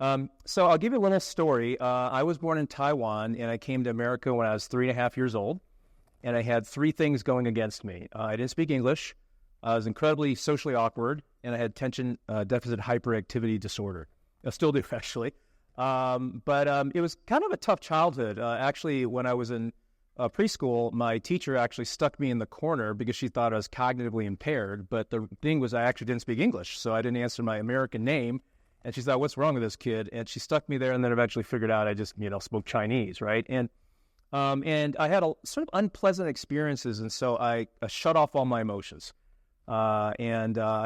So I'll give you a little story. I was born in Taiwan, and I came to America when I was 3.5 years old, and I had three things going against me. I didn't speak English. I was incredibly socially awkward, and I had attention deficit hyperactivity disorder. I still do, actually. But it was kind of a tough childhood. Actually, when I was in preschool, my teacher actually stuck me in the corner because she thought I was cognitively impaired. But the thing was I actually didn't speak English, so I didn't answer my American name. And she thought, what's wrong with this kid? And she stuck me there, and then eventually figured out I just, spoke Chinese, right? And I had a sort of unpleasant experiences, and so I shut off all my emotions. I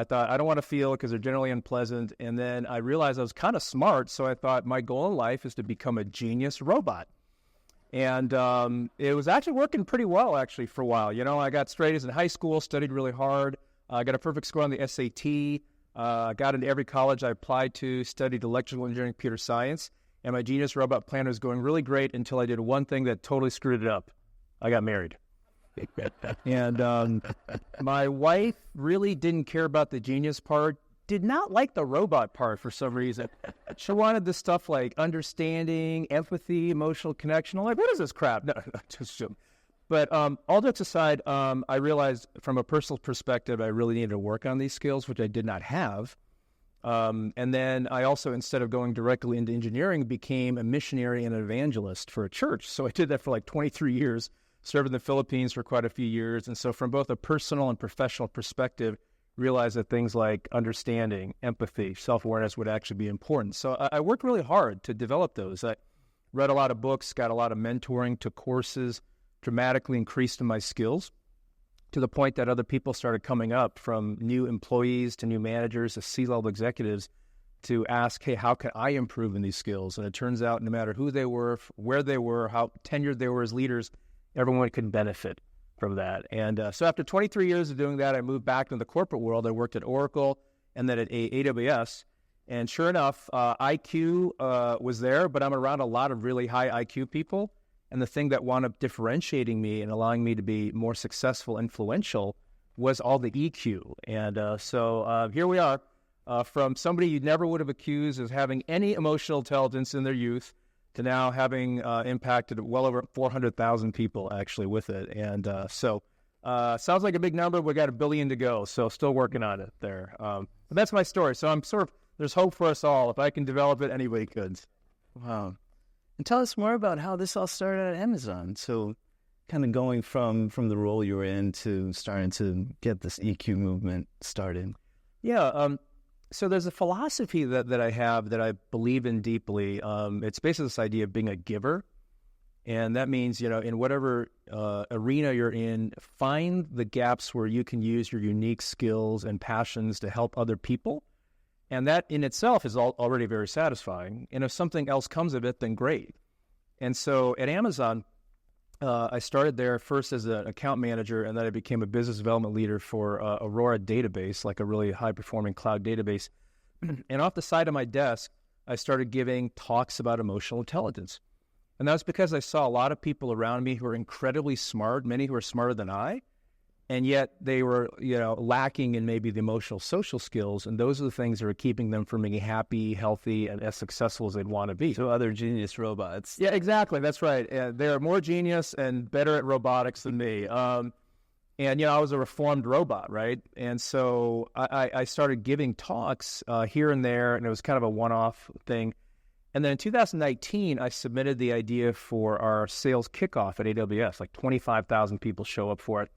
thought, I don't want to feel because they're generally unpleasant. And then I realized I was kind of smart, so I thought my goal in life is to become a genius robot. And it was actually working pretty well, actually, for a while. I got straight A's in high school, studied really hard. I got a perfect score on the SAT. Got into every college I applied to, studied electrical engineering, computer science, and my genius robot plan was going really great until I did one thing that totally screwed it up. I got married. And my wife really didn't care about the genius part, did not like the robot part for some reason. She wanted this stuff like understanding, empathy, emotional connection. I'm like, what is this crap? No, just But all jokes aside, I realized from a personal perspective, I really needed to work on these skills, which I did not have. And then I also, instead of going directly into engineering, became a missionary and an evangelist for a church. So I did that for like 23 years, served in the Philippines for quite a few years. And so from both a personal and professional perspective, realized that things like understanding, empathy, self-awareness would actually be important. So I worked really hard to develop those. I read a lot of books, got a lot of mentoring, took courses, dramatically increased in my skills to the point that other people started coming up, from new employees to new managers to C-level executives, to ask, hey, how can I improve in these skills? And it turns out no matter who they were, where they were, how tenured they were as leaders, everyone could benefit from that. And so after 23 years of doing that, I moved back into the corporate world. I worked at Oracle and then at AWS. And sure enough, IQ was there, but I'm around a lot of really high IQ people. And the thing that wound up differentiating me and allowing me to be more successful, influential, was all the EQ. And so here we are, from somebody you never would have accused of having any emotional intelligence in their youth to now having impacted well over 400,000 people actually with it. And so sounds like a big number. We got 1 billion to go, so still working on it there. But that's my story. So I'm there's hope for us all. If I can develop it, anybody could. Wow. And tell us more about how this all started at Amazon. So kind of going from the role you were in to starting to get this EQ movement started. Yeah. So there's a philosophy that I have that I believe in deeply. It's basically this idea of being a giver. And that means, in whatever arena you're in, find the gaps where you can use your unique skills and passions to help other people. And that in itself is already very satisfying. And if something else comes of it, then great. And so at Amazon, I started there first as an account manager, and then I became a business development leader for Aurora Database, like a really high-performing cloud database. And off the side of my desk, I started giving talks about emotional intelligence. And that was because I saw a lot of people around me who were incredibly smart, many who were smarter than I, and yet they were, lacking in maybe the emotional social skills, and those are the things that are keeping them from being happy, healthy, and as successful as they'd want to be. So other genius robots. Yeah, exactly. That's right. They're more genius and better at robotics than me. And, I was a reformed robot, right? And so I started giving talks here and there, and it was kind of a one-off thing. And then in 2019, I submitted the idea for our sales kickoff at AWS. Like 25,000 people show up for it.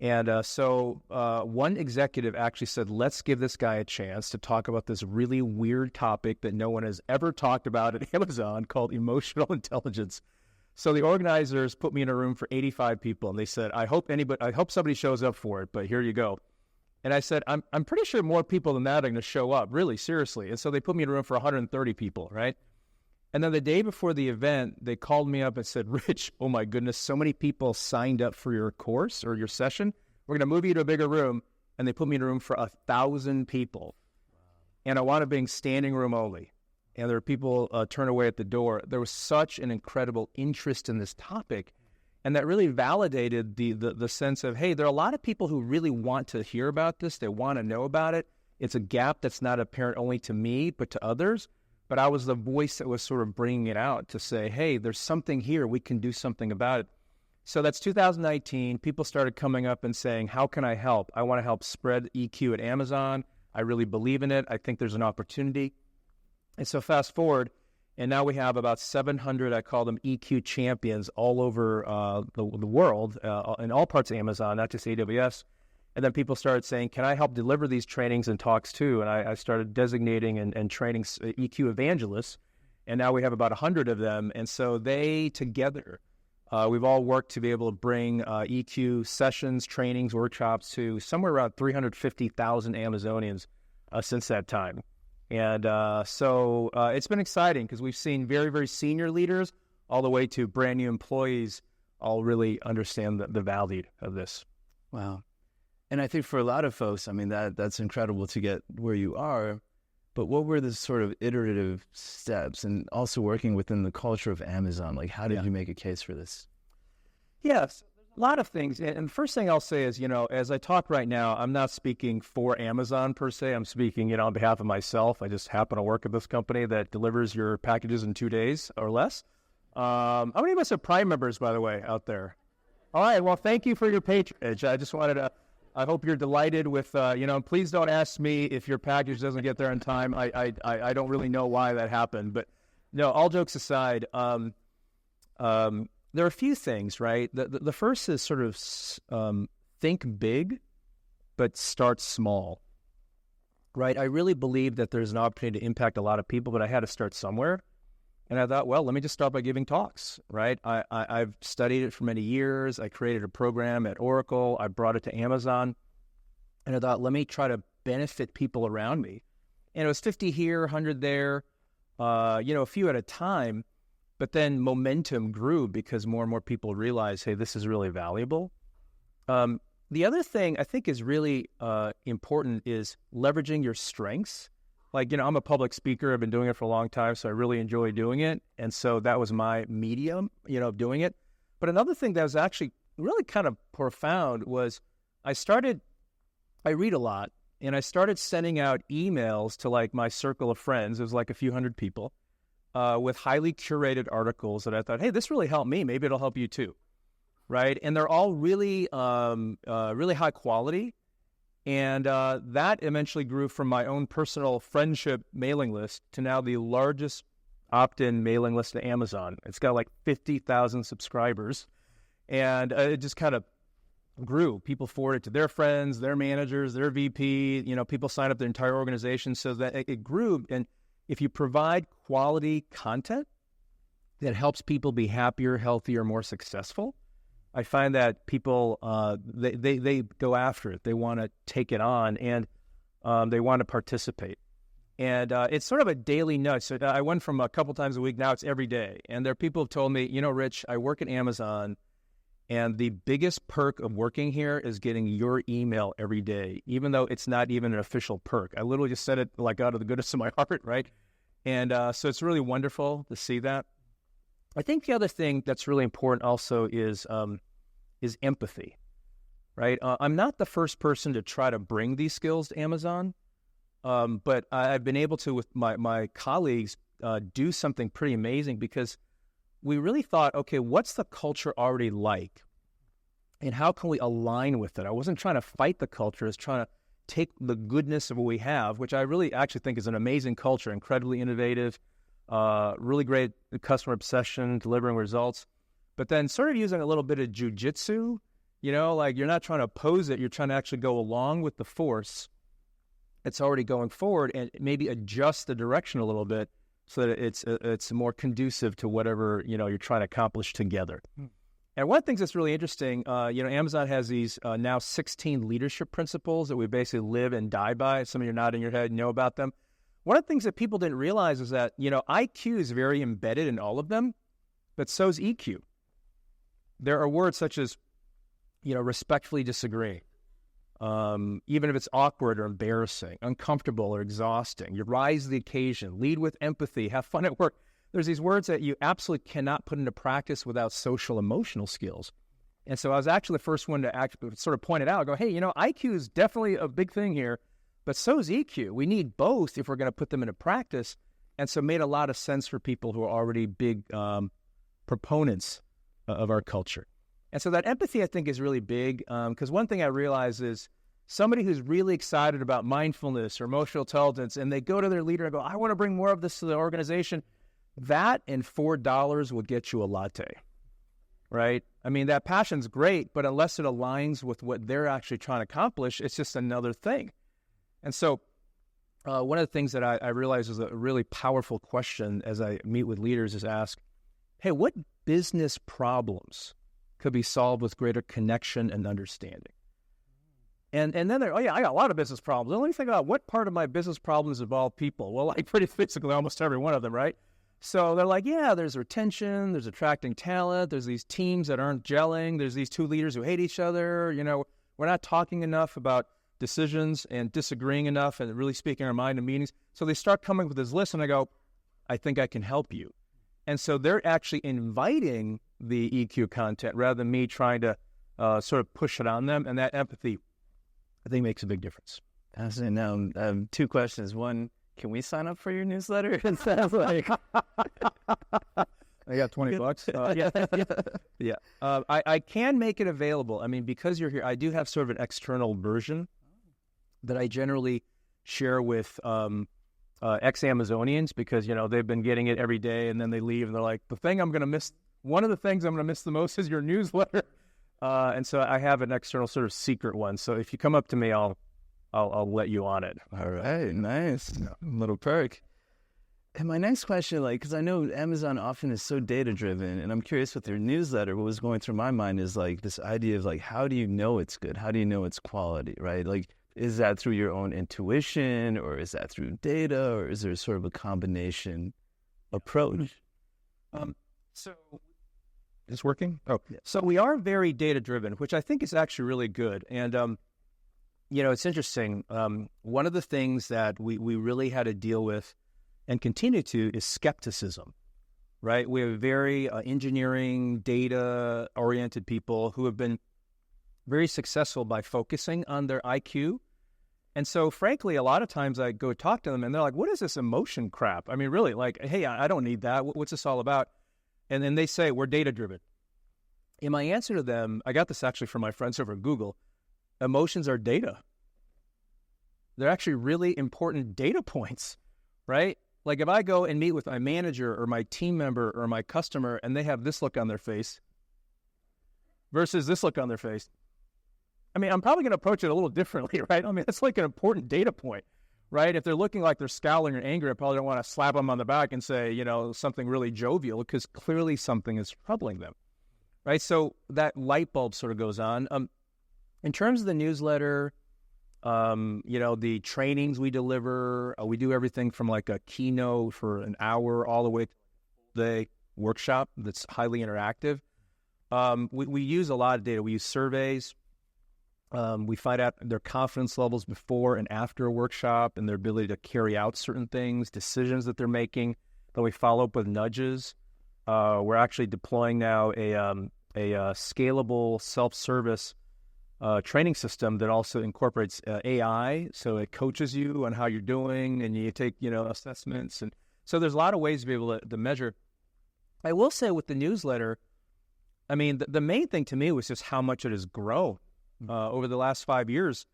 And so one executive actually said, let's give this guy a chance to talk about this really weird topic that no one has ever talked about at Amazon called emotional intelligence. So the organizers put me in a room for 85 people, and they said, I hope somebody shows up for it, but here you go. And I said, I'm pretty sure more people than that are going to show up, really, seriously. And so they put me in a room for 130 people, right? And then the day before the event, they called me up and said, Rich, oh my goodness, so many people signed up for your course or your session. We're going to move you to a bigger room. And they put me in a room for 1,000 people. Wow. And I wound up being standing room only. And there were people turned away at the door. There was such an incredible interest in this topic. And that really validated the sense of, hey, there are a lot of people who really want to hear about this. They want to know about it. It's a gap that's not apparent only to me, but to others. but I was the voice that was sort of bringing it out to say, hey, there's something here. We can do something about it. So that's 2019. People started coming up and saying, how can I help? I want to help spread EQ at Amazon. I really believe in it. I think there's an opportunity. And so fast forward, and now we have about 700, I call them EQ champions all over the world, in all parts of Amazon, not just AWS. And then people started saying, can I help deliver these trainings and talks too? And I started designating and training EQ evangelists. And now we have about 100 of them. And so they together, we've all worked to be able to bring EQ sessions, trainings, workshops to somewhere around 350,000 Amazonians since that time. And so it's been exciting because we've seen very, very senior leaders all the way to brand new employees all really understand the value of this. Wow. And I think for a lot of folks, I mean, that's incredible to get where you are. But what were the sort of iterative steps, and also working within the culture of Amazon? Like, how did you make a case for this? Yes, a lot of things. And the first thing I'll say is, as I talk right now, I'm not speaking for Amazon per se. I'm speaking, on behalf of myself. I just happen to work at this company that delivers your packages in 2 days or less. How many of us are Prime members, by the way, out there? All right. Well, thank you for your patronage. I just wanted to. I hope you're delighted with, please don't ask me if your package doesn't get there in time. I don't really know why that happened. But no, all jokes aside, there are a few things, right? The first is sort of think big, but start small, right? I really believe that there's an opportunity to impact a lot of people, but I had to start somewhere. And I thought, well, let me just start by giving talks, right? I've studied it for many years. I created a program at Oracle. I brought it to Amazon. And I thought, let me try to benefit people around me. And it was 50 here, 100 there, a few at a time. But then momentum grew because more and more people realized, hey, this is really valuable. The other thing I think is really important is leveraging your strengths. Like, I'm a public speaker. I've been doing it for a long time, so I really enjoy doing it. And so that was my medium, of doing it. But another thing that was actually really kind of profound was I read a lot, and I started sending out emails to like my circle of friends. It was like a few hundred people with highly curated articles that I thought, hey, this really helped me. Maybe it'll help you too, right? And they're all really, really high quality. And that eventually grew from my own personal friendship mailing list to now the largest opt-in mailing list at Amazon. It's got like 50,000 subscribers. And it just kind of grew. People forward it to their friends, their managers, their VP. People sign up their entire organization. So that it grew. And if you provide quality content that helps people be happier, healthier, more successful, I find that people, they go after it. They want to take it on, and they want to participate. And it's sort of a daily nudge. So I went from a couple times a week, now it's every day. And there are people who have told me, Rich, I work at Amazon, and the biggest perk of working here is getting your email every day, even though it's not even an official perk. I literally just said it like out of the goodness of my heart, right? And so it's really wonderful to see that. I think the other thing that's really important also is empathy, right? I'm not the first person to try to bring these skills to Amazon, but I've been able to, with my colleagues, do something pretty amazing because we really thought, okay, what's the culture already like? And how can we align with it? I wasn't trying to fight the culture. I was trying to take the goodness of what we have, which I really actually think is an amazing culture, incredibly innovative, really great customer obsession, delivering results, but then sort of using a little bit of jujitsu, like you're not trying to oppose it. You're trying to actually go along with the force that's already going forward and maybe adjust the direction a little bit so that it's more conducive to whatever, you're trying to accomplish together. And one of the things that's really interesting, Amazon has these now 16 leadership principles that we basically live and die by. Some of you are nodding your head, know about them. One of the things that people didn't realize is that, IQ is very embedded in all of them, but so is EQ. There are words such as, respectfully disagree, even if it's awkward or embarrassing, uncomfortable or exhausting. You rise to the occasion, lead with empathy, have fun at work. There's these words that you absolutely cannot put into practice without social emotional skills. And so I was actually the first one to actually sort of point it out. Go, hey, IQ is definitely a big thing here, but so is EQ. We need both if we're going to put them into practice. And so it made a lot of sense for people who are already big proponents of our culture. And so that empathy, I think, is really big, because one thing I realize is somebody who's really excited about mindfulness or emotional intelligence, and they go to their leader and go, I want to bring more of this to the organization, that and $4 will get you a latte, right? I mean, that passion's great, but unless it aligns with what they're actually trying to accomplish, it's just another thing. And so one of the things that I realize is a really powerful question as I meet with leaders is ask, hey, what business problems could be solved with greater connection and understanding? And then they're, oh yeah, I got a lot of business problems. Let me think about what part of my business problems involve people. Well, like pretty basically almost every one of them, right? So they're like, yeah, there's retention, there's attracting talent, there's these teams that aren't gelling, there's these two leaders who hate each other, we're not talking enough about decisions and disagreeing enough and really speaking our mind in meetings. So they start coming with this list, and I go, I think I can help you. And so they're actually inviting the EQ content rather than me trying to sort of push it on them. And that empathy, I think, makes a big difference. Fascinating. Now, I have two questions. One, can we sign up for your newsletter? It sounds like I got $20. Yeah. I can make it available. I mean, because you're here, I do have sort of an external version that I generally share with ex-Amazonians, because, they've been getting it every day, and then they leave and they're like, one of the things I'm going to miss the most is your newsletter. And so I have an external sort of secret one. So if you come up to me, I'll let you on it. All right. Nice. Little perk. And my next question, because I know Amazon often is so data-driven, and I'm curious with your newsletter, what was going through my mind is this idea of how do you know it's good? How do you know it's quality, right? Is that through your own intuition, or is that through data, or is there sort of a combination approach? So is this working? Oh, yeah. So we are very data-driven, which I think is actually really good. And, it's interesting. One of the things that we really had to deal with and continue to is skepticism, right? We have very engineering, data-oriented people who have been very successful by focusing on their IQ. And so, frankly, a lot of times I go talk to them and they're like, what is this emotion crap? I mean, really, hey, I don't need that. What's this all about? And then they say, we're data-driven. And my answer to them, I got this actually from my friends over at Google, emotions are data. They're actually really important data points, right? Like if I go and meet with my manager or my team member or my customer and they have this look on their face versus this look on their face, I mean, I'm probably going to approach it a little differently, right? I mean, it's like an important data point, right? If they're looking like they're scowling or angry, I probably don't want to slap them on the back and say, something really jovial, because clearly something is troubling them, right? So that light bulb sort of goes on. In terms of the newsletter, the trainings we deliver, we do everything from a keynote for an hour all the way to the workshop that's highly interactive. We use a lot of data. We use surveys. We find out their confidence levels before and after a workshop and their ability to carry out certain things, decisions that they're making. Then we follow up with nudges. We're actually deploying now a scalable self-service training system that also incorporates AI, so it coaches you on how you're doing, and you take assessments, and so there's a lot of ways to be able to measure. I will say with the newsletter, I mean the main thing to me was just how much it has grown over the last 5 years.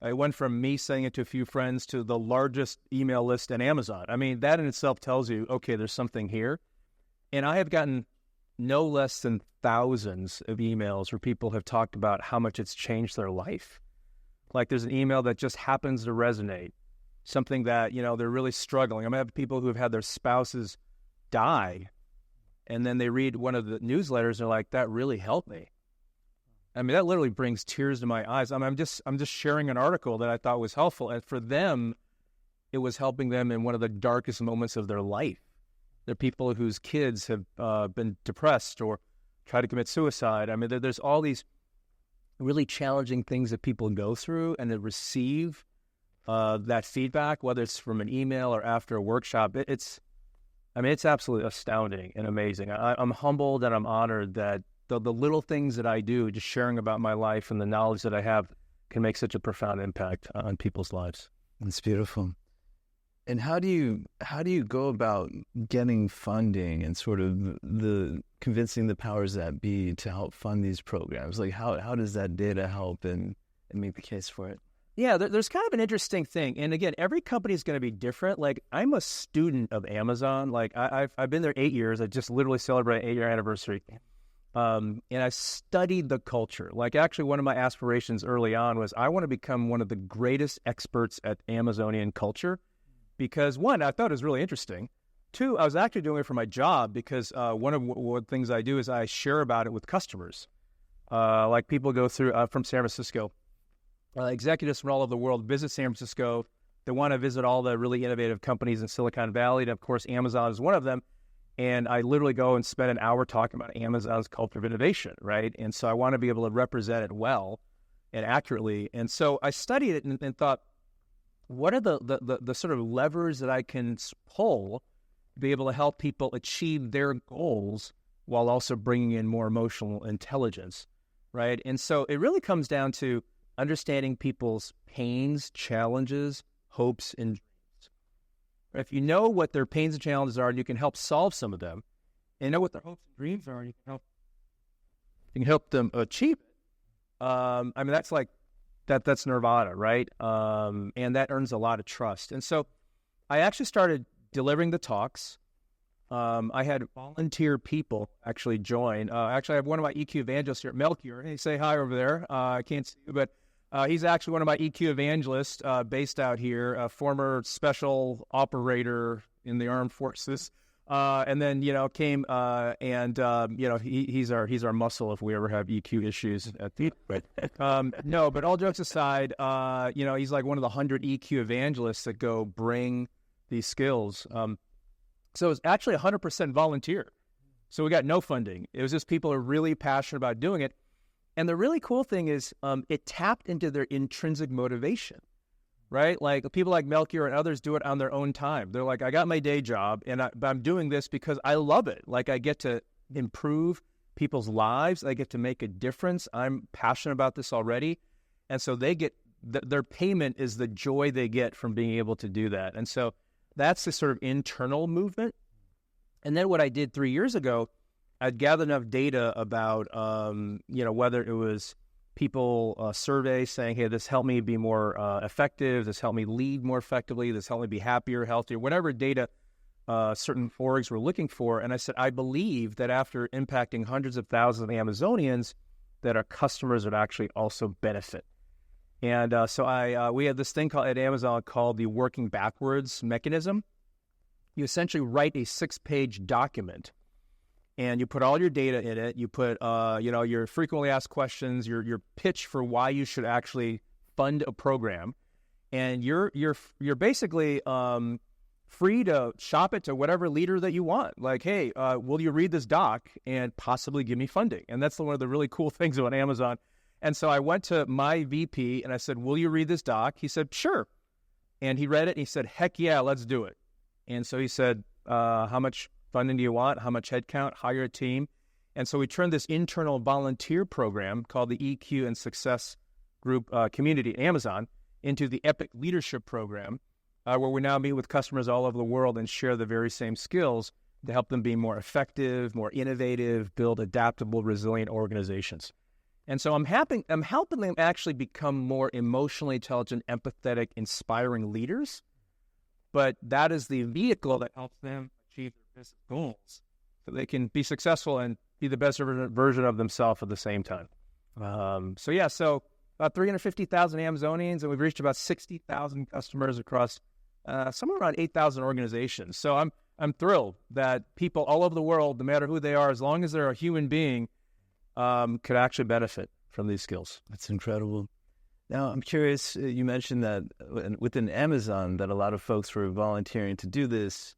I went from me saying it to a few friends to the largest email list in Amazon. I mean, that in itself tells you, okay, there's something here. And I have gotten no less than thousands of emails where people have talked about how much it's changed their life. Like there's an email that just happens to resonate, something that, they're really struggling. I have people who have had their spouses die, and then they read one of the newsletters and they're like, that really helped me. I mean, that literally brings tears to my eyes. I'm just sharing an article that I thought was helpful. And for them, it was helping them in one of the darkest moments of their life. They're people whose kids have been depressed or tried to commit suicide. I mean, there's all these really challenging things that people go through, and to receive that feedback, whether it's from an email or after a workshop, it's absolutely astounding and amazing. I'm humbled and I'm honored that the little things that I do, just sharing about my life and the knowledge that I have, can make such a profound impact on people's lives. That's beautiful. And how do you go about getting funding and sort of the convincing the powers that be to help fund these programs? Like how does that data help and make the case for it? Yeah, there's kind of an interesting thing. And again, every company is going to be different. Like, I'm a student of Amazon. Like, I've been there 8 years. I just literally celebrated an 8-year anniversary. And I studied the culture. Like, actually, one of my aspirations early on was I want to become one of the greatest experts at Amazonian culture because, one, I thought it was really interesting. Two, I was actually doing it for my job because one of the things I do is I share about it with customers. Like, people go through from San Francisco. Executives from all over the world visit San Francisco. They want to visit all the really innovative companies in Silicon Valley. And of course, Amazon is one of them. And I literally go and spend an hour talking about Amazon's culture of innovation, right? And so I want to be able to represent it well and accurately. And so I studied it and thought, what are the sort of levers that I can pull to be able to help people achieve their goals while also bringing in more emotional intelligence, right? And so it really comes down to understanding people's pains, challenges, hopes, and dreams. If you know what their pains and challenges are, and you can help solve some of them, and know what their hopes and dreams are, and you can help them achieve it. I mean, that's like that's nirvana, right? And that earns a lot of trust. And so, I actually started delivering the talks. I had volunteer people actually join. Actually, I have one of my EQ evangelists here, Melchior. Hey, say hi over there. I can't see you, but he's actually one of my EQ evangelists based out here, a former special operator in the armed forces. And then, came he's our muscle if we ever have EQ issues at the right. No, but all jokes aside, he's like one of the 100 EQ evangelists that go bring these skills. So it's actually 100% volunteer. So we got no funding. It was just people are really passionate about doing it. And the really cool thing is it tapped into their intrinsic motivation, right? Like people like Melchior and others do it on their own time. They're like, I got my day job but I'm doing this because I love it. Like I get to improve people's lives. I get to make a difference. I'm passionate about this already. And so they get, their payment is the joy they get from being able to do that. And so that's the sort of internal movement. And then what I did 3 years ago, I'd gathered enough data about, whether it was people surveys saying, hey, this helped me be more effective, this helped me lead more effectively, this helped me be happier, healthier, whatever data certain orgs were looking for. And I said, I believe that after impacting hundreds of thousands of Amazonians, that our customers would actually also benefit. And so we had this thing at Amazon called the working backwards mechanism. You essentially write a 6-page document, and you put all your data in it. You put, your frequently asked questions, your pitch for why you should actually fund a program, and you're basically free to shop it to whatever leader that you want. Like, hey, will you read this doc and possibly give me funding? And that's one of the really cool things about Amazon. And so I went to my VP and I said, will you read this doc? He said, sure. And he read it and he said, heck yeah, let's do it. And so he said, how much funding do you want? How much headcount? Hire a team. And so we turned this internal volunteer program called the EQ and Success Group Community at Amazon into the Epic Leadership Program, where we now meet with customers all over the world and share the very same skills to help them be more effective, more innovative, build adaptable, resilient organizations. And so I'm helping them actually become more emotionally intelligent, empathetic, inspiring leaders. But that is the vehicle that helps them achieve their business goals so they can be successful and be the best version of themselves at the same time. So about 350,000 Amazonians, and we've reached about 60,000 customers across somewhere around 8,000 organizations. So I'm thrilled that people all over the world, no matter who they are, as long as they're a human being, could actually benefit from these skills. That's incredible. Now, I'm curious, you mentioned that within Amazon that a lot of folks were volunteering to do this,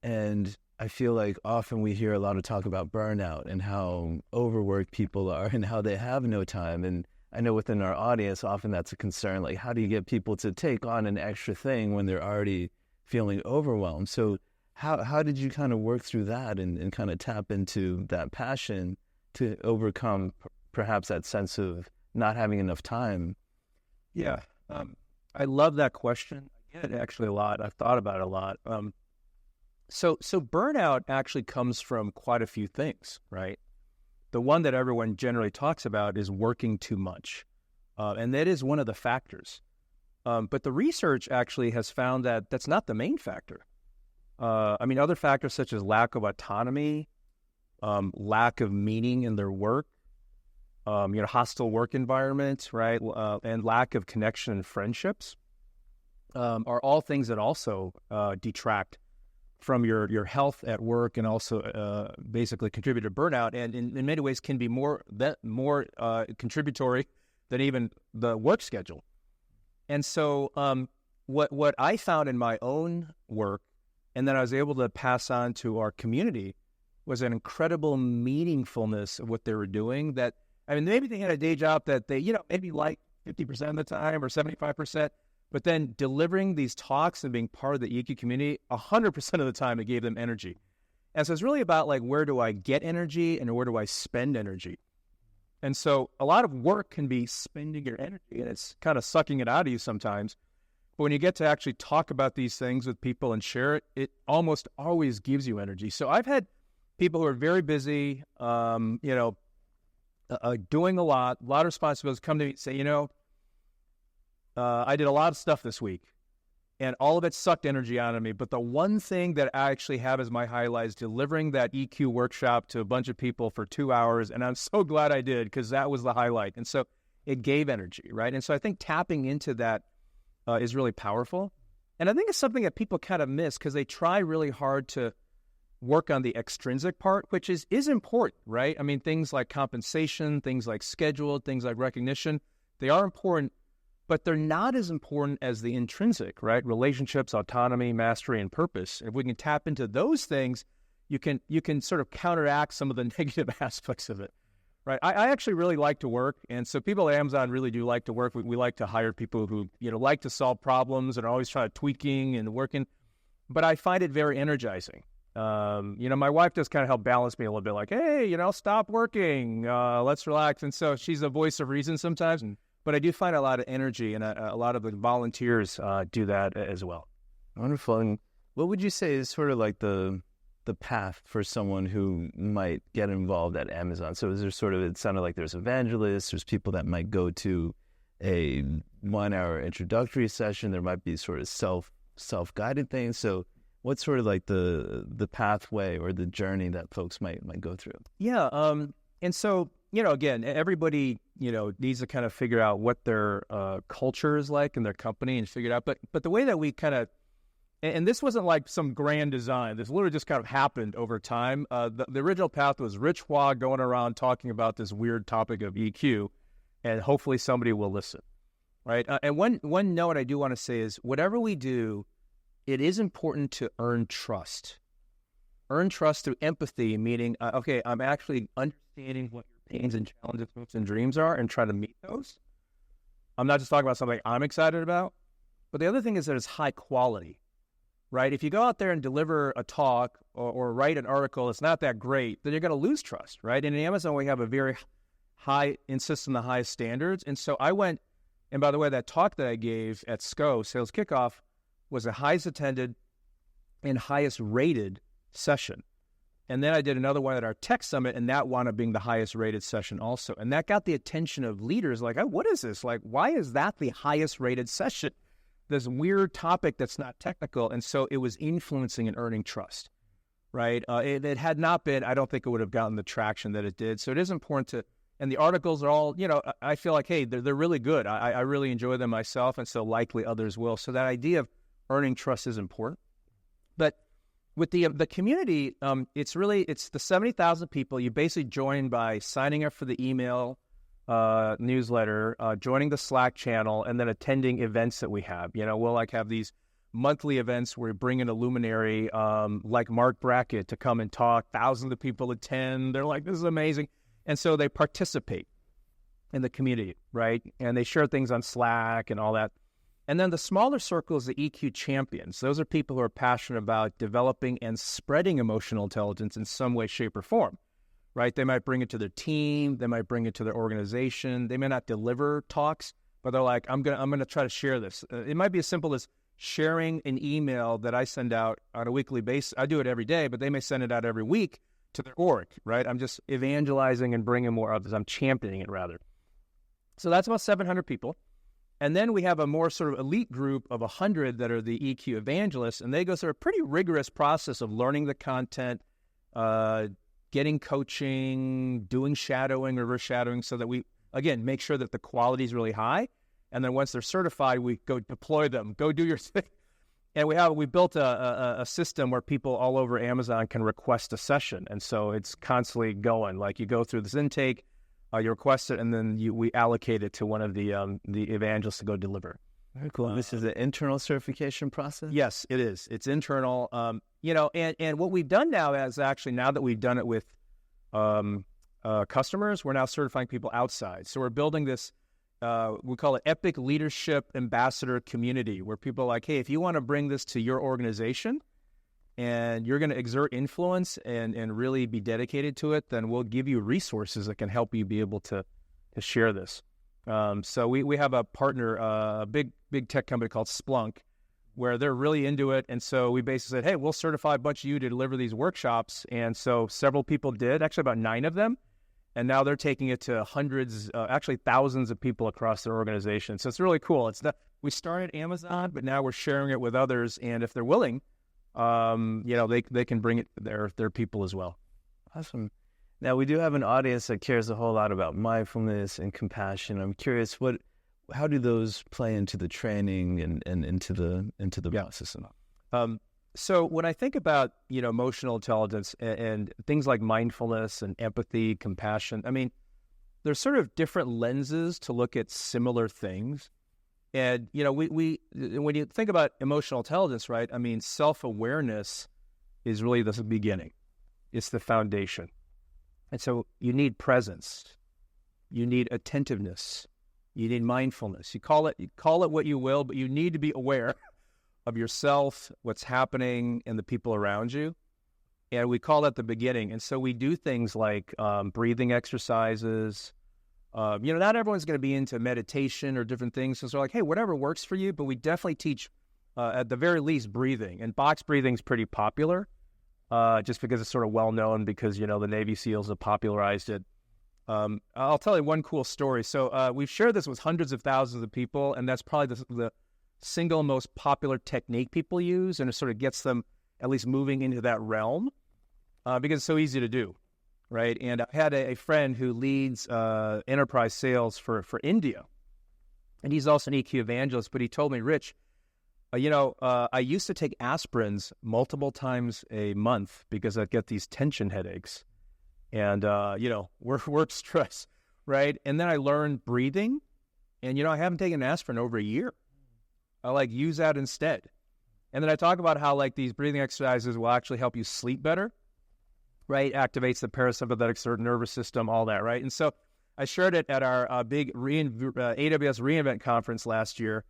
and I feel like often we hear a lot of talk about burnout and how overworked people are and how they have no time. And I know within our audience, often that's a concern, like how do you get people to take on an extra thing when they're already feeling overwhelmed? So how did you kind of work through that and kind of tap into that passion to overcome perhaps that sense of not having enough time? Yeah, I love that question. I Yeah, actually a lot. I've thought about it a lot. So burnout actually comes from quite a few things, right? The one that everyone generally talks about is working too much. And that is one of the factors. But the research actually has found that that's not the main factor. Other factors such as lack of autonomy, lack of meaning in their work, hostile work environments, right, and lack of connection and friendships are all things that also detract from your health at work, and also basically contribute to burnout, and in many ways can be more contributory than even the work schedule. And so what I found in my own work, and then I was able to pass on to our community, was an incredible meaningfulness of what they were doing. That, maybe they had a day job that they, maybe like 50% of the time or 75%, but then delivering these talks and being part of the EQ community, 100% of the time it gave them energy. And so it's really about like, where do I get energy and where do I spend energy? And so a lot of work can be spending your energy, and it's kind of sucking it out of you sometimes. But when you get to actually talk about these things with people and share it, it almost always gives you energy. So I've had people who are very busy, doing a lot of responsibilities, come to me and say, I did a lot of stuff this week, and all of it sucked energy out of me. But the one thing that I actually have as my highlight is delivering that EQ workshop to a bunch of people for 2 hours. And I'm so glad I did, because that was the highlight. And so it gave energy, right? And so I think tapping into that is really powerful. And I think it's something that people kind of miss, because they try really hard to work on the extrinsic part, which is important, right? Things like compensation, things like schedule, things like recognition, they are important. But they're not as important as the intrinsic, right? Relationships, autonomy, mastery, and purpose. If we can tap into those things, you can sort of counteract some of the negative aspects of it, right? I actually really like to work, and so people at Amazon really do like to work. We like to hire people who like to solve problems and are always trying to tweaking and working. But I find it very energizing. My wife does kind of help balance me a little bit, like, hey, stop working, let's relax. And so she's a voice of reason sometimes. But I do find a lot of energy, and a lot of the volunteers do that as well. Wonderful. And what would you say is sort of like the path for someone who might get involved at Amazon? So is there sort of, it sounded like there's evangelists, there's people that might go to a 1-hour introductory session, there might be sort of self-guided things. So what's sort of like the pathway or the journey that folks might go through? Yeah. And so, again, everybody, needs to kind of figure out what their culture is like in their company and figure it out. But the way that we kind of, and this wasn't like some grand design. This literally just kind of happened over time. The original path was Rich Hua going around talking about this weird topic of EQ, and hopefully somebody will listen, right? And one note I do want to say is, whatever we do, it is important to earn trust. Earn trust through empathy, meaning, okay, I'm actually understanding what your pains and challenges, hopes and dreams are, and try to meet those. I'm not just talking about something I'm excited about. But the other thing is that it's high quality, right? If you go out there and deliver a talk or write an article, it's not that great, then you're going to lose trust, right? And in Amazon, we have a very high, insist on the highest standards. And so I went, and by the way, that talk that I gave at SCO, Sales Kickoff, was the highest attended and highest rated session. And then I did another one at our tech summit, and that wound up being the highest rated session also. And that got the attention of leaders like, oh, what is this? Like, why is that the highest rated session? This weird topic that's not technical. And so it was influencing and earning trust, right? It had not been, I don't think it would have gotten the traction that it did. So it is important to, and the articles are all, I feel like, hey, they're really good. I really enjoy them myself, and so likely others will. So that idea of earning trust is important. But with the community, it's the 70,000 people. You basically join by signing up for the email newsletter, joining the Slack channel, and then attending events that we have. We'll have these monthly events where we bring in a luminary like Mark Brackett to come and talk. Thousands of people attend. They're like, this is amazing. And so they participate in the community, right? And they share things on Slack and all that. And then the smaller circle is the EQ champions. Those are people who are passionate about developing and spreading emotional intelligence in some way, shape, or form, right? They might bring it to their team. They might bring it to their organization. They may not deliver talks, but they're like, I'm gonna try to share this. It might be as simple as sharing an email that I send out on a weekly basis. I do it every day, but they may send it out every week to their org, right? I'm just evangelizing and bringing more others. I'm championing it, rather. So that's about 700 people. And then we have a more sort of elite group of 100 that are the EQ evangelists, and they go through a pretty rigorous process of learning the content, getting coaching, doing shadowing, reverse shadowing, so that we, again, make sure that the quality is really high. And then once they're certified, we go deploy them, go do your thing. And we built a system where people all over Amazon can request a session. And so it's constantly going. Like you go through this intake, you request it, and then we allocate it to one of the evangelists to go deliver. Very cool. This is an internal certification process? Yes, it is. It's internal. And what we've done now is actually, now that we've done it with customers, we're now certifying people outside. So we're building this, we call it Epic Leadership Ambassador Community, where people are like, hey, if you want to bring this to your organization and you're going to exert influence and really be dedicated to it, then we'll give you resources that can help you be able to share this. So we have a partner, a big tech company called Splunk, where they're really into it. And so we basically said, hey, we'll certify a bunch of you to deliver these workshops. And so several people did, actually about 9 of them. And now they're taking it to hundreds, actually thousands of people across their organization. So it's really cool. We started Amazon, but now we're sharing it with others. And if they're willing, they can bring it to their people as well. Awesome. Now, we do have an audience that cares a whole lot about mindfulness and compassion. I'm curious, how do those play into the training and into the process? So when I think about, emotional intelligence and things like mindfulness and empathy, compassion, I mean, there's sort of different lenses to look at similar things. And, we when you think about emotional intelligence, right, I mean, self-awareness is really the beginning. It's the foundation. And so you need presence. You need attentiveness. You need mindfulness. You call it what you will, but you need to be aware of yourself, what's happening, and the people around you. And we call that the beginning. And so we do things like breathing exercises. Not everyone's going to be into meditation or different things. So they're like, hey, whatever works for you. But we definitely teach, at the very least, breathing. And box breathing is pretty popular, just because it's sort of well-known because, the Navy SEALs have popularized it. I'll tell you one cool story. So we've shared this with hundreds of thousands of people, and that's probably the single most popular technique people use, and it sort of gets them at least moving into that realm because it's so easy to do, right? And I had a friend who leads enterprise sales for India, and he's also an EQ evangelist, but he told me, Rich, I used to take aspirins multiple times a month because I'd get these tension headaches and, work stress, right? And then I learned breathing, and, I haven't taken aspirin over a year. I use that instead. And then I talk about how these breathing exercises will actually help you sleep better, right? Activates the parasympathetic nervous system, all that, right? And so I shared it at our big AWS reInvent conference last year.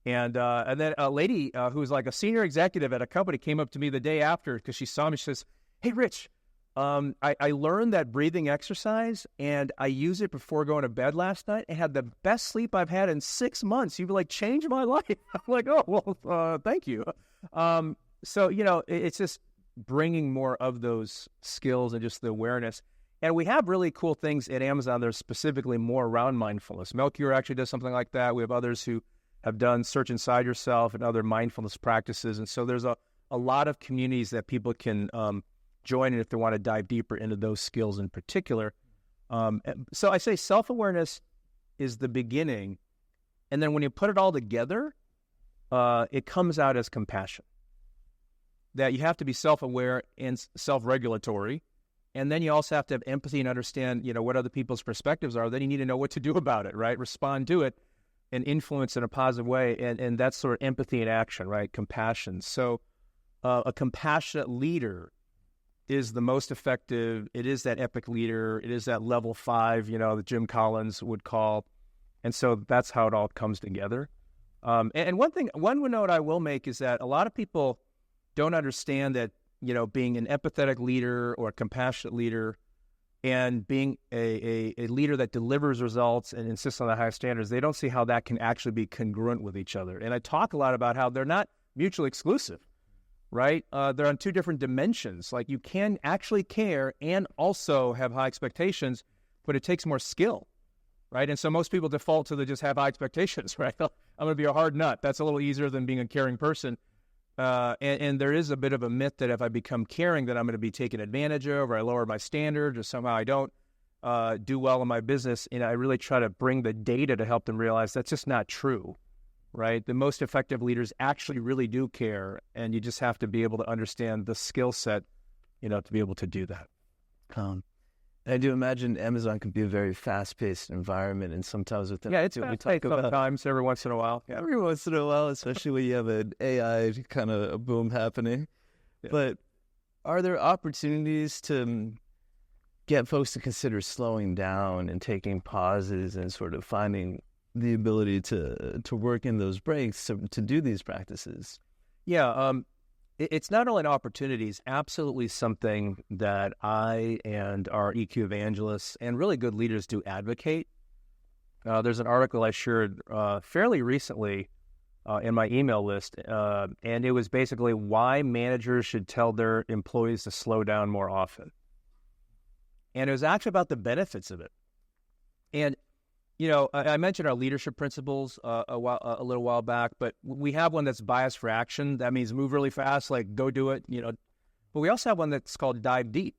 And then a lady who was a senior executive at a company came up to me the day after because she saw me. She says, hey, Rich, I learned that breathing exercise, and I used it before going to bed last night and had the best sleep I've had in 6 months. You've changed my life. I'm like, oh, well, thank you. So, it's just bringing more of those skills and just the awareness. And we have really cool things at Amazon that are specifically more around mindfulness. Melchior actually does something like that. We have others who have done Search Inside Yourself and other mindfulness practices. And so there's a lot of communities that people can join in if they want to dive deeper into those skills in particular. So I say self-awareness is the beginning. And then when you put it all together, it comes out as compassion. That you have to be self-aware and self-regulatory. And then you also have to have empathy and understand, what other people's perspectives are. Then you need to know what to do about it, right? Respond to it and influence in a positive way. And that's sort of empathy in action, right? Compassion. So a compassionate leader is the most effective. It is that epic leader. It is that level 5, that Jim Collins would call. And so that's how it all comes together. And one note I will make is that a lot of people don't understand that, being an empathetic leader or a compassionate leader and being a leader that delivers results and insists on the high standards, they don't see how that can actually be congruent with each other. And I talk a lot about how they're not mutually exclusive, right? They're on two different dimensions. Like you can actually care and also have high expectations, but it takes more skill, right? And so most people default to the just have high expectations, right? I'm going to be a hard nut. That's a little easier than being a caring person. And there is a bit of a myth that if I become caring, that I'm going to be taken advantage of, or I lower my standards, or somehow I don't do well in my business. And I really try to bring the data to help them realize that's just not true, right? The most effective leaders actually really do care, and you just have to be able to understand the skill set, to be able to do that. I do imagine Amazon can be a very fast-paced environment, and sometimes within it's fast-paced sometimes, every once in a while. Yeah. Every once in a while, especially when you have an AI kind of a boom happening. Yeah. But are there opportunities to get folks to consider slowing down and taking pauses and sort of finding the ability to work in those breaks to do these practices? Yeah, it's not only an opportunity, it's absolutely something that I and our EQ evangelists and really good leaders do advocate. There's an article I shared fairly recently in my email list, and it was basically why managers should tell their employees to slow down more often. And it was actually about the benefits of it. And I mentioned our leadership principles a little while back, but we have one that's bias for action. That means move really fast, like go do it, But we also have one that's called dive deep,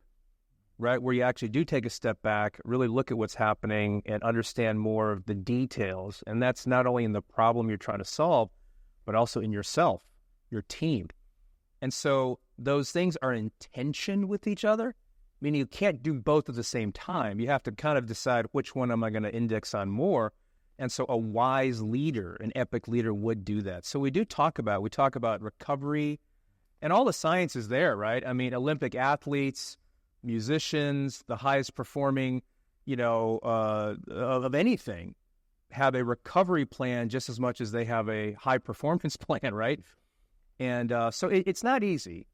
right? Where you actually do take a step back, really look at what's happening and understand more of the details. And that's not only in the problem you're trying to solve, but also in yourself, your team. And so those things are in tension with each other. Meaning you can't do both at the same time. You have to kind of decide which one am I going to index on more. And so a wise leader, an epic leader would do that. So we talk about recovery, and all the science is there, right? I mean, Olympic athletes, musicians, the highest performing, of anything have a recovery plan just as much as they have a high performance plan, right? And so it's not easy.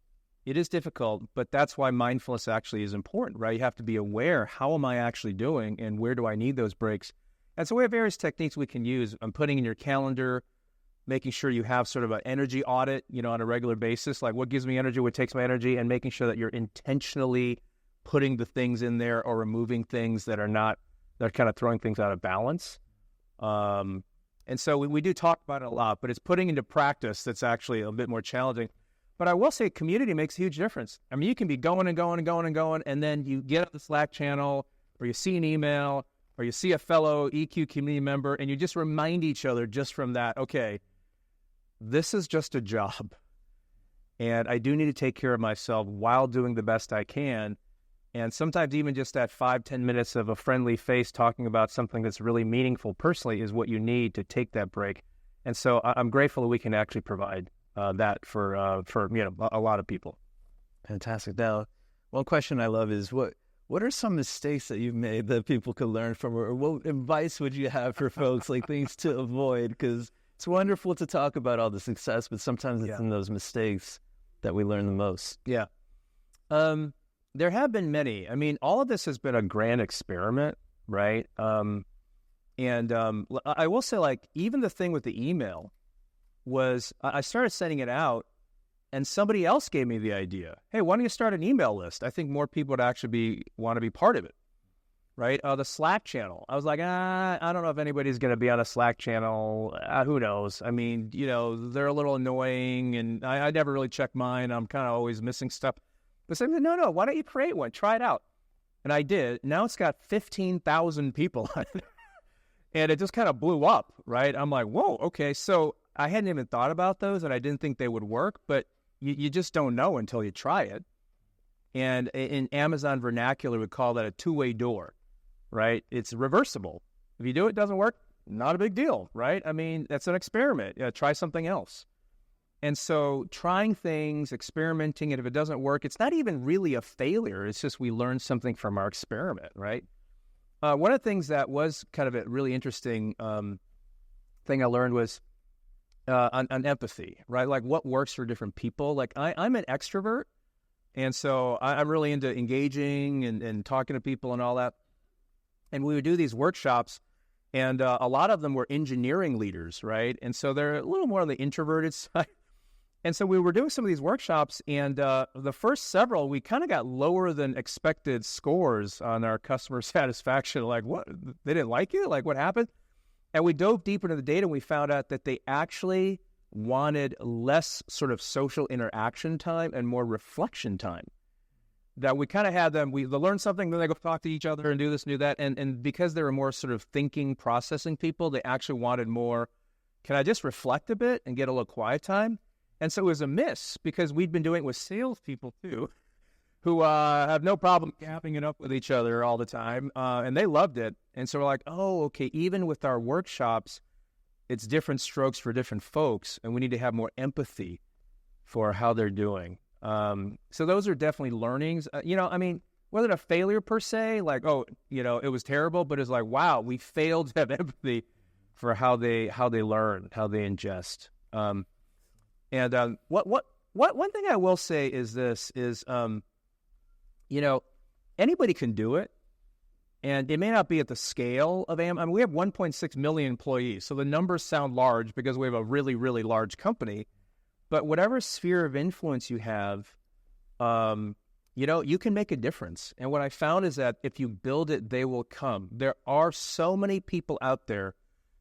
It is difficult, but that's why mindfulness actually is important, right? You have to be aware, how am I actually doing and where do I need those breaks? And so we have various techniques we can use. I'm putting in your calendar, making sure you have sort of an energy audit, on a regular basis, like what gives me energy, what takes my energy, and making sure that you're intentionally putting the things in there or removing things that are kind of throwing things out of balance. And so we do talk about it a lot, but it's putting into practice that's actually a bit more challenging. But I will say community makes a huge difference. I mean, you can be going and going and going and going, and then you get up the Slack channel, or you see an email, or you see a fellow EQ community member, and you just remind each other just from that, okay, this is just a job, and I do need to take care of myself while doing the best I can. And sometimes even just that 5-10 minutes of a friendly face talking about something that's really meaningful personally is what you need to take that break. And so I'm grateful that we can actually provide that for a lot of people. Fantastic. Now, one question I love is what are some mistakes that you've made that people could learn from, or what advice would you have for folks, like things to avoid? Because it's wonderful to talk about all the success, but sometimes it's in those mistakes that we learn the most. Yeah. There have been many. I mean, all of this has been a grand experiment, right? And I will say, like, even the thing with the email was I started sending it out, and somebody else gave me the idea. Hey, why don't you start an email list? I think more people would actually want to be part of it, right? The Slack channel. I was like, I don't know if anybody's going to be on a Slack channel. Who knows? I mean, they're a little annoying, and I never really check mine. I'm kind of always missing stuff. But somebody said, no, why don't you create one? Try it out. And I did. Now it's got 15,000 people on it. And it just kind of blew up, right? I'm like, whoa, okay. So I hadn't even thought about those, and I didn't think they would work, but you just don't know until you try it. And in Amazon vernacular, we call that a two-way door, right? It's reversible. If you do it, it doesn't work, not a big deal, right? I mean, that's an experiment. Try something else. And so trying things, experimenting, and if it doesn't work, it's not even really a failure. It's just we learned something from our experiment, right? One of the things that was kind of a really interesting thing I learned was on empathy, right? Like what works for different people. Like I'm an extrovert, and so I'm really into engaging and talking to people and all that. And we would do these workshops, and a lot of them were engineering leaders, right? And so they're a little more on the introverted side. And so we were doing some of these workshops, and the first several, we kind of got lower than expected scores on our customer satisfaction. Like, what? They didn't like it? Like, what happened? And we dove deep into the data, and we found out that they actually wanted less sort of social interaction time and more reflection time. That we kind of had them, they learn something, then they go talk to each other and do this and do that. And because they were more sort of thinking, processing people, they actually wanted more, can I just reflect a bit and get a little quiet time? And so it was a miss, because we'd been doing it with salespeople too, who have no problem gapping it up with each other all the time, and they loved it. And so we're like, oh, okay, even with our workshops, it's different strokes for different folks, and we need to have more empathy for how they're doing. So those are definitely learnings. I mean, wasn't a failure per se, like, oh, it was terrible, but it's like, wow, we failed to have empathy for how they learn, how they ingest. And one thing I will say is this is, anybody can do it, and it may not be at the scale of I mean, we have 1.6 million employees, so the numbers sound large because we have a really, really large company. But whatever sphere of influence you have, you can make a difference. And what I found is that if you build it, they will come. There are so many people out there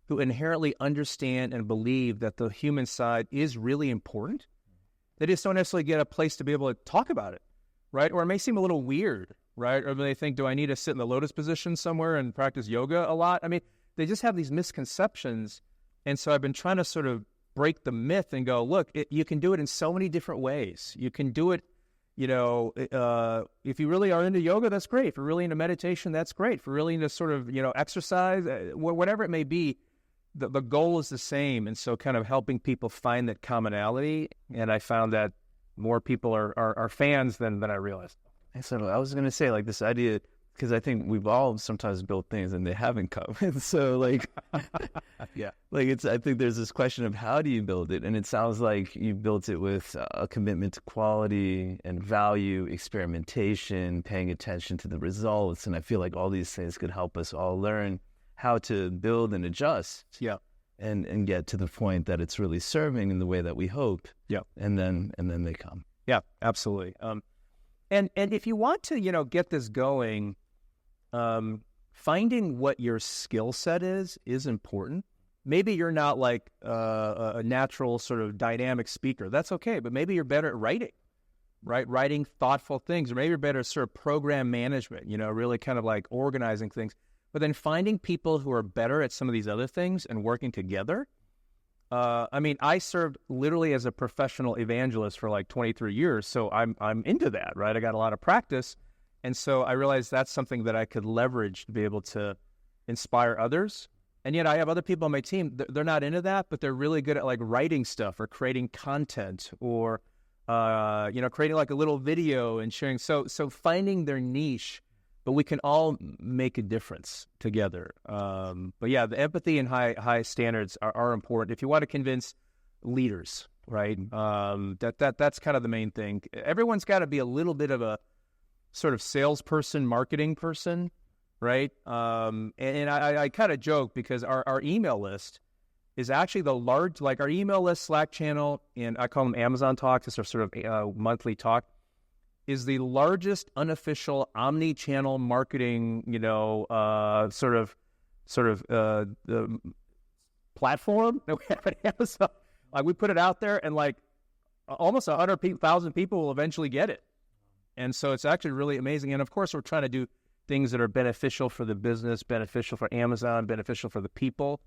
who inherently understand and believe that the human side is really important. They just don't necessarily get a place to be able to talk about it, right? Or it may seem a little weird, right? Or they think, do I need to sit in the lotus position somewhere and practice yoga a lot? I mean, they just have these misconceptions. And so I've been trying to sort of break the myth and go, look, you can do it in so many different ways. You can do it, if you really are into yoga, that's great. If you're really into meditation, that's great. If you're really into sort of, exercise, whatever it may be, the goal is the same. And so kind of helping people find that commonality. And I found that more people are fans than I realized. Excellent. I was going to say, like, this idea, because I think we've all sometimes built things and they haven't come. And so, like, yeah, like I think there's this question of how do you build it? And it sounds like you built it with a commitment to quality and value, experimentation, paying attention to the results. And I feel like all these things could help us all learn how to build and adjust. Yeah. And get to the point that it's really serving in the way that we hope. Yeah. And then they come. Yeah, absolutely. And if you want to, get this going, finding what your skill set is important. Maybe you're not like a natural sort of dynamic speaker. That's okay. But maybe you're better at writing, right? Writing thoughtful things. Or maybe you're better at sort of program management, really kind of like organizing things. But then finding people who are better at some of these other things and working together. I mean, I served literally as a professional evangelist for like 23 years, so I'm into that, right? I got a lot of practice, and so I realized that's something that I could leverage to be able to inspire others. And yet I have other people on my team, they're not into that, but they're really good at like writing stuff or creating content or, creating like a little video and sharing. So finding their niche, but we can all make a difference together. But yeah, the empathy and high standards are important. If you want to convince leaders, right? That's kind of the main thing. Everyone's got to be a little bit of a sort of salesperson, marketing person, right? And I kind of joke because our email list is actually our email list, Slack channel, and I call them Amazon talks. It's our sort of monthly talk. Is the largest unofficial omni-channel marketing, the platform that we have at Amazon. Like we put it out there, and like almost 100,000 people will eventually get it, and so it's actually really amazing. And of course, we're trying to do things that are beneficial for the business, beneficial for Amazon, beneficial for the people,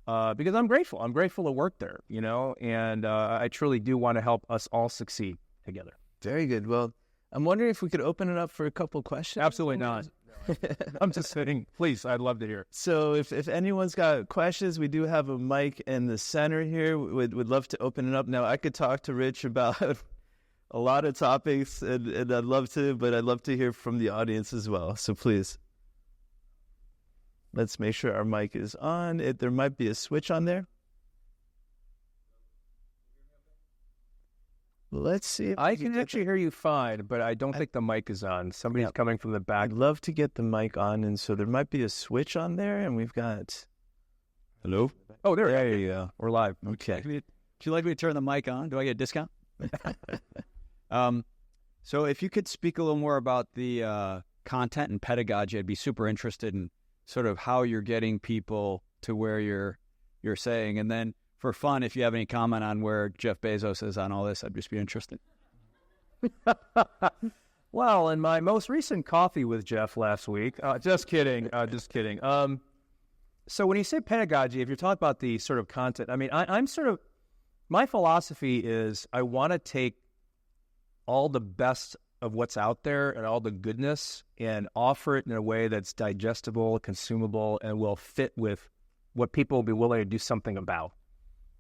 because I'm grateful. I'm grateful to work there, and I truly do want to help us all succeed together. Very good. Well, I'm wondering if we could open it up for a couple questions. Absolutely not. I'm just kidding. Please, I'd love to hear. So if anyone's got questions, we do have a mic in the center here. We'd love to open it up. Now, I could talk to Rich about a lot of topics, and I'd love to, but I'd love to hear from the audience as well. So please, let's make sure our mic is on. There might be a switch on there. Let's see. I can actually hear you fine, but I don't think the mic is on. Somebody's coming from the back. I'd love to get the mic on, and so there might be a switch on there, and we've got... Hello? Oh, there you go. We're live. Okay. Would you like me to turn the mic on? Do I get a discount? So if you could speak a little more about the content and pedagogy, I'd be super interested in sort of how you're getting people to where you're saying. And then for fun, if you have any comment on where Jeff Bezos is on all this, I'd just be interested. Well, in my most recent coffee with Jeff last week, just kidding. So when you say pedagogy, if you're talking about the sort of content, I mean, I'm sort of, my philosophy is I want to take all the best of what's out there and all the goodness and offer it in a way that's digestible, consumable, and will fit with what people will be willing to do something about,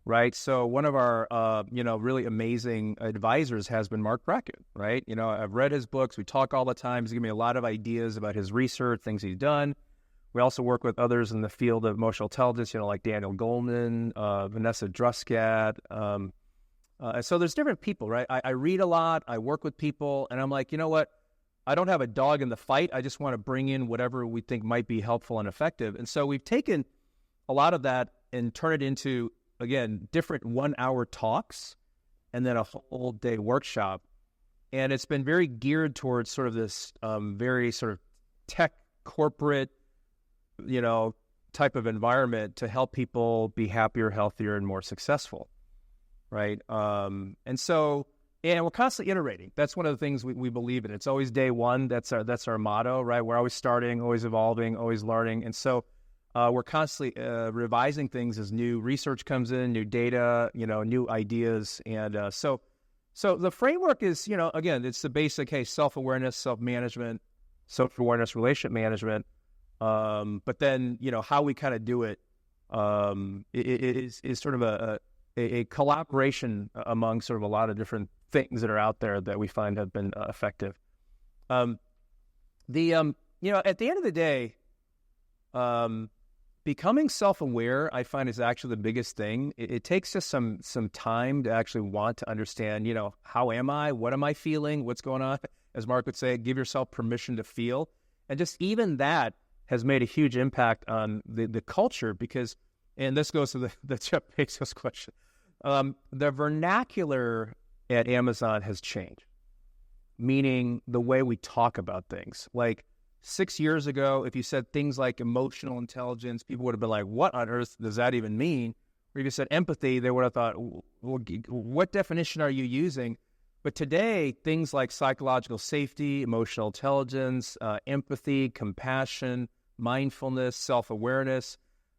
right? So one of our, really amazing advisors has been Mark Brackett, right? I've read his books. We talk all the time. He's given me a lot of ideas about his research, things he's done. We also work with others in the field of emotional intelligence, like Daniel Goleman, Vanessa Druskat. So there's different people, right? I read a lot. I work with people. And I'm like, you know what? I don't have a dog in the fight. I just want to bring in whatever we think might be helpful and effective. And so we've taken a lot of that and turned it into, again, different 1-hour talks and then a whole day workshop. And it's been very geared towards sort of this very sort of tech corporate, type of environment to help people be happier, healthier, and more successful, right? And we're constantly iterating. That's one of the things we believe in. It's always day one. That's our motto, right? We're always starting, always evolving, always learning. And so we're constantly revising things as new research comes in, new data, new ideas. And so the framework is, again, it's the basic, hey, self-awareness, self-management, social awareness, relationship management. But then, how we kind of do it is sort of a collaboration among sort of a lot of different things that are out there that we find have been effective. At the end of the day, becoming self-aware, I find, is actually the biggest thing. It takes just some time to actually want to understand, how am I? What am I feeling? What's going on? As Mark would say, give yourself permission to feel. And just even that has made a huge impact on the culture because, and this goes to the Jeff Bezos question, the vernacular at Amazon has changed, meaning the way we talk about things. Like 6 years ago, if you said things like emotional intelligence, people would have been like, what on earth does that even mean? Or if you said empathy, they would have thought, well, what definition are you using? But today, things like psychological safety, emotional intelligence, empathy, compassion, mindfulness, self-awareness,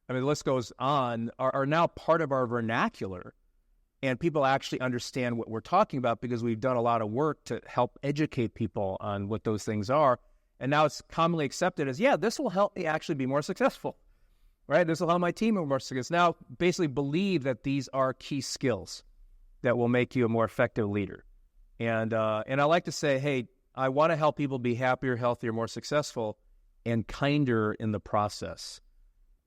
I mean, the list goes on, are now part of our vernacular. And people actually understand what we're talking about because we've done a lot of work to help educate people on what those things are. And now it's commonly accepted as, yeah, this will help me actually be more successful, right? This will help my team be more successful. Now, basically believe that these are key skills that will make you a more effective leader. And I like to say, hey, I want to help people be happier, healthier, more successful, and kinder in the process.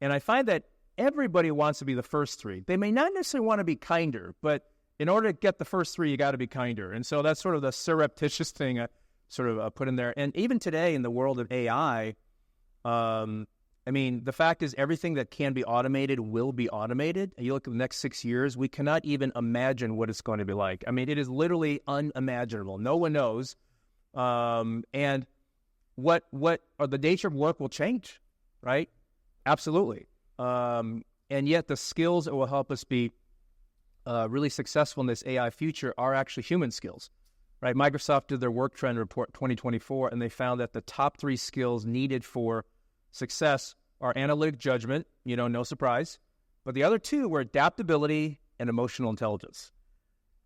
And I find that everybody wants to be the first three. They may not necessarily want to be kinder, but in order to get the first three, you got to be kinder. And so that's sort of the surreptitious thing I sort of put in there. And even today in the world of AI, I mean, the fact is everything that can be automated will be automated. And you look at the next 6 years, we cannot even imagine what it's going to be like. I mean, it is literally unimaginable. No one knows. And what or the nature of work will change, right? Absolutely. And yet the skills that will help us be really successful in this AI future are actually human skills, right? Microsoft did their work trend report 2024, and they found that the top 3 skills needed for success are analytic judgment, no surprise. But the other 2 were adaptability and emotional intelligence.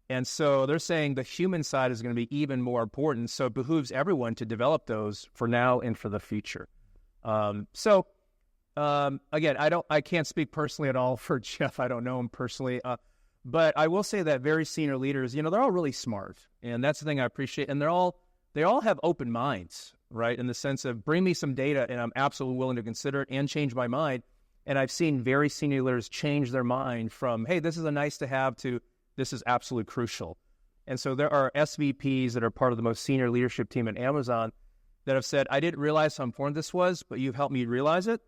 And so they're saying the human side is going to be even more important. So it behooves everyone to develop those for now and for the future. Again, I can't speak personally at all for Jeff. I don't know him personally. But I will say that very senior leaders, they're all really smart. And that's the thing I appreciate. And they all have open minds, right? In the sense of bring me some data and I'm absolutely willing to consider it and change my mind. And I've seen very senior leaders change their mind from, hey, this is a nice to have to this is absolutely crucial. And so there are SVPs that are part of the most senior leadership team at Amazon that have said, I didn't realize how important this was, but you've helped me realize it.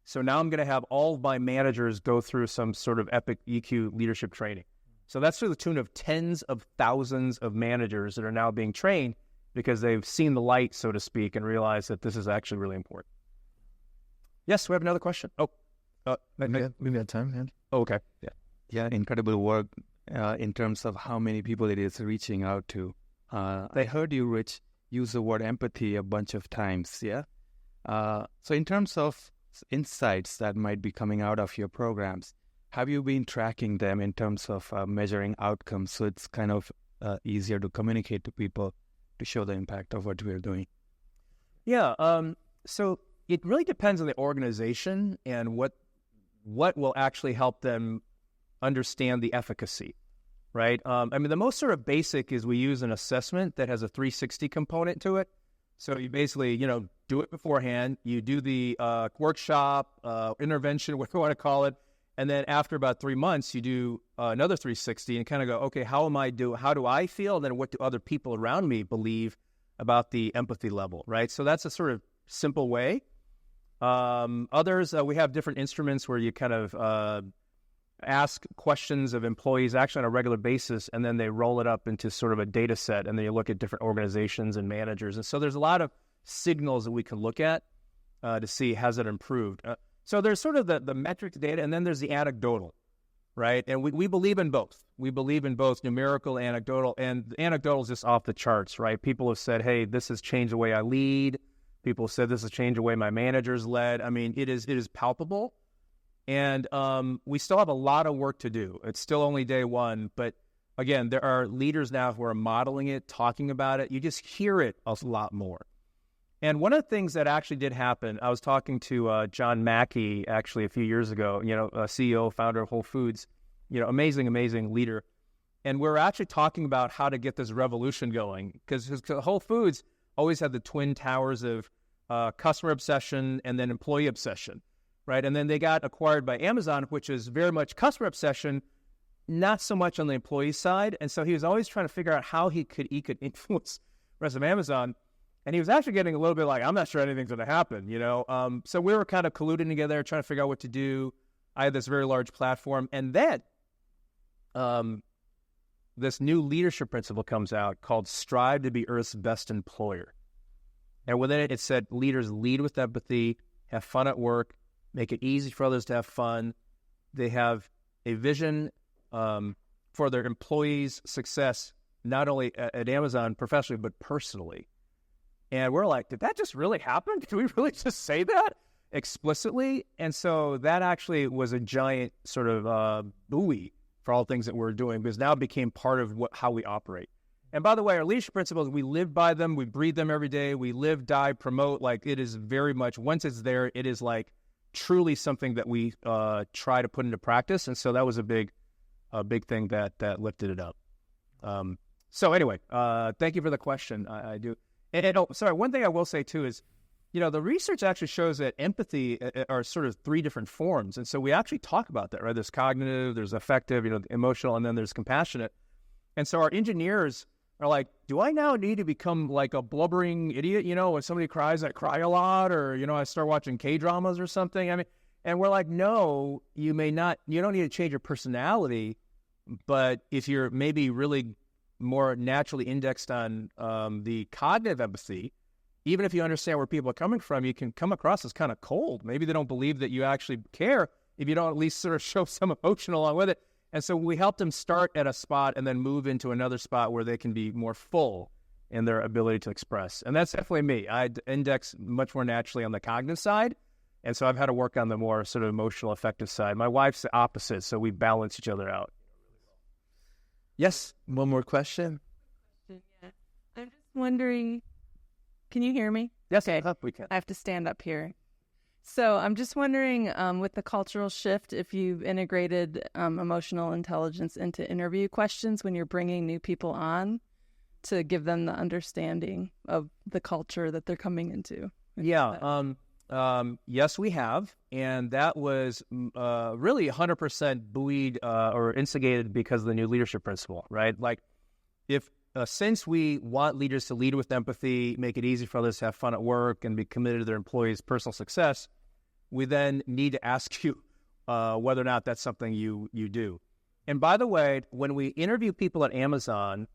So now I'm going to have all of my managers go through some sort of epic EQ leadership training. So that's to the tune of tens of thousands of managers that are now being trained because they've seen the light, so to speak, and realized that this is actually really important. Yes, we have another question. We got time, man. Oh, okay. Yeah. Yeah, incredible work in terms of how many people it is reaching out to. I heard you, Rich, use the word empathy a bunch of times, yeah? So in terms of insights that might be coming out of your programs, have you been tracking them in terms of measuring outcomes so it's kind of easier to communicate to people to show the impact of what we're doing? Yeah, so it really depends on the organization and what will actually help them understand the efficacy, right? I mean, the most sort of basic is we use an assessment that has a 360 component to it. So you basically, do it beforehand. You do the workshop, intervention, whatever you want to call it. And then after about 3 months, you do another 360 and kind of go, okay, how do I feel? And then what do other people around me believe about the empathy level, right? So that's a sort of simple way. Others, we have different instruments where you kind of ask questions of employees actually on a regular basis, and then they roll it up into sort of a data set, and then you look at different organizations and managers. And so there's a lot of signals that we can look at to see has it improved. So there's sort of the metrics data, and then there's the anecdotal, right? And we believe in both. We believe in both numerical and anecdotal, and the anecdotal is just off the charts, right? People have said, hey, this has changed the way I lead. People said this has changed the way my managers led. I mean, it is palpable. And we still have a lot of work to do. It's still only day one. But again, there are leaders now who are modeling it, talking about it. You just hear it a lot more. And one of the things that actually did happen, I was talking to John Mackey actually a few years ago, CEO, founder of Whole Foods, amazing, amazing leader. And we're actually talking about how to get this revolution going because Whole Foods always had the twin towers of customer obsession and then employee obsession, right? And then they got acquired by Amazon, which is very much customer obsession, not so much on the employee side. And so he was always trying to figure out how he could influence the rest of Amazon. And he was actually getting a little bit like, I'm not sure anything's going to happen, So we were kind of colluding together, trying to figure out what to do. I had this very large platform. And then this new leadership principle comes out called Strive to be Earth's Best Employer. And within it, it said leaders lead with empathy, have fun at work, make it easy for others to have fun. They have a vision for their employees' success, not only at Amazon professionally, but personally. And we're like, did that just really happen? Did we really just say that explicitly? And so that actually was a giant sort of buoy for all things that we're doing, because now it became part of how we operate. And by the way, our leadership principles, we live by them. We breathe them every day. We live, die, promote. Like, it is very much, once it's there, it is like truly something that we try to put into practice. And so that was a big thing that lifted it up. So anyway, thank you for the question. I do. And one thing I will say too is, the research actually shows that empathy are sort of three different forms. And so we actually talk about that, right? There's cognitive, there's affective, emotional, and then there's compassionate. And so our engineers are like, do I now need to become like a blubbering idiot? When somebody cries, I cry a lot, or, I start watching K-dramas or something. I mean, and we're like, no, you may not, you don't need to change your personality, but if you're maybe really more naturally indexed on the cognitive empathy, even if you understand where people are coming from, you can come across as kind of cold. Maybe they don't believe that you actually care if you don't at least sort of show some emotion along with it. And so we help them start at a spot and then move into another spot where they can be more full in their ability to express. And that's definitely me. I index much more naturally on the cognitive side. And so I've had to work on the more sort of emotional, affective side. My wife's the opposite, so we balance each other out. Yes, one more question. Yeah. I'm just wondering, can you hear me? Yes, okay. We can. I have to stand up here. So I'm just wondering, with the cultural shift, if you've integrated emotional intelligence into interview questions when you're bringing new people on to give them the understanding of the culture that they're coming into. Yeah. Yes, we have. And that was really 100% buoyed or instigated because of the new leadership principle, right? Like, if since we want leaders to lead with empathy, make it easy for others to have fun at work and be committed to their employees' personal success, we then need to ask you whether or not that's something you do. And by the way, when we interview people at Amazon,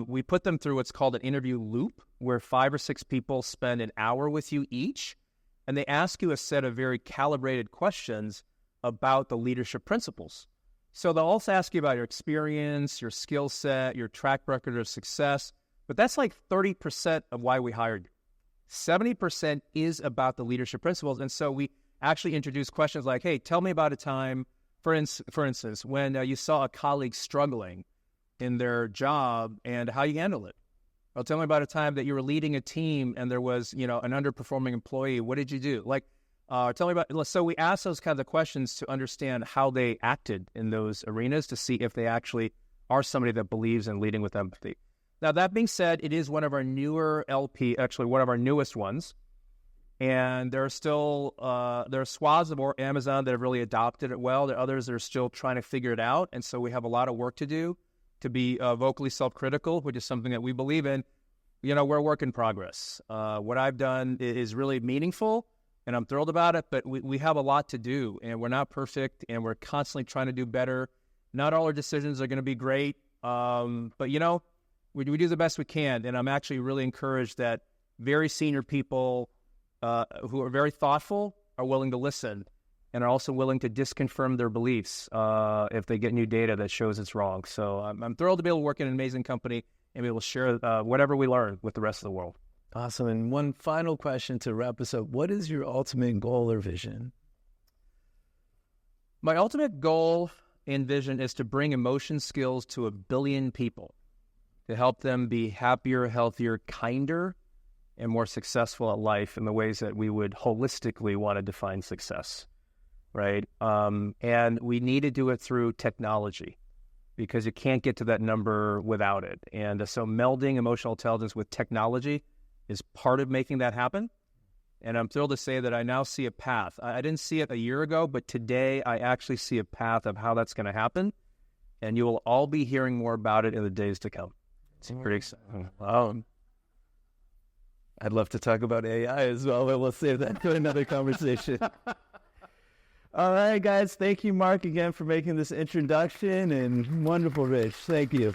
we put them through what's called an interview loop, where 5 or 6 people spend an hour with you each, and they ask you a set of very calibrated questions about the leadership principles. So they'll also ask you about your experience, your skill set, your track record of success, but that's like 30% of why we hired you. 70% is about the leadership principles, and so we actually introduce questions like, hey, tell me about a time, for instance, when you saw a colleague struggling in their job and how you handle it. Or tell me about a time that you were leading a team and there was, an underperforming employee. What did you do? Tell me about. So we ask those kinds of questions to understand how they acted in those arenas to see if they actually are somebody that believes in leading with empathy. Now, that being said, it is one of our newer actually one of our newest ones. And there are still, there are swaths of Amazon that have really adopted it well. There are others that are still trying to figure it out. And so we have a lot of work to do to be vocally self-critical, which is something that we believe in. We're a work in progress. What I've done is really meaningful, and I'm thrilled about it, but we have a lot to do, and we're not perfect, and we're constantly trying to do better. Not all our decisions are going to be great, but, we do the best we can, and I'm actually really encouraged that very senior people who are very thoughtful are willing to listen and are also willing to disconfirm their beliefs if they get new data that shows it's wrong. So I'm thrilled to be able to work in an amazing company and be able to share whatever we learn with the rest of the world. Awesome. And one final question to wrap us up. What is your ultimate goal or vision? My ultimate goal and vision is to bring emotion skills to 1 billion people, to help them be happier, healthier, kinder, and more successful at life in the ways that we would holistically want to define success. Right? And we need to do it through technology because you can't get to that number without it. And so melding emotional intelligence with technology is part of making that happen. And I'm thrilled to say that I now see a path. I didn't see it a year ago, but today I actually see a path of how that's going to happen. And you will all be hearing more about it in the days to come. It's pretty exciting. Wow. I'd love to talk about AI as well, but we'll save that to another conversation. All right, guys. Thank you, Mark, again for making this introduction, and wonderful, Rich. Thank you.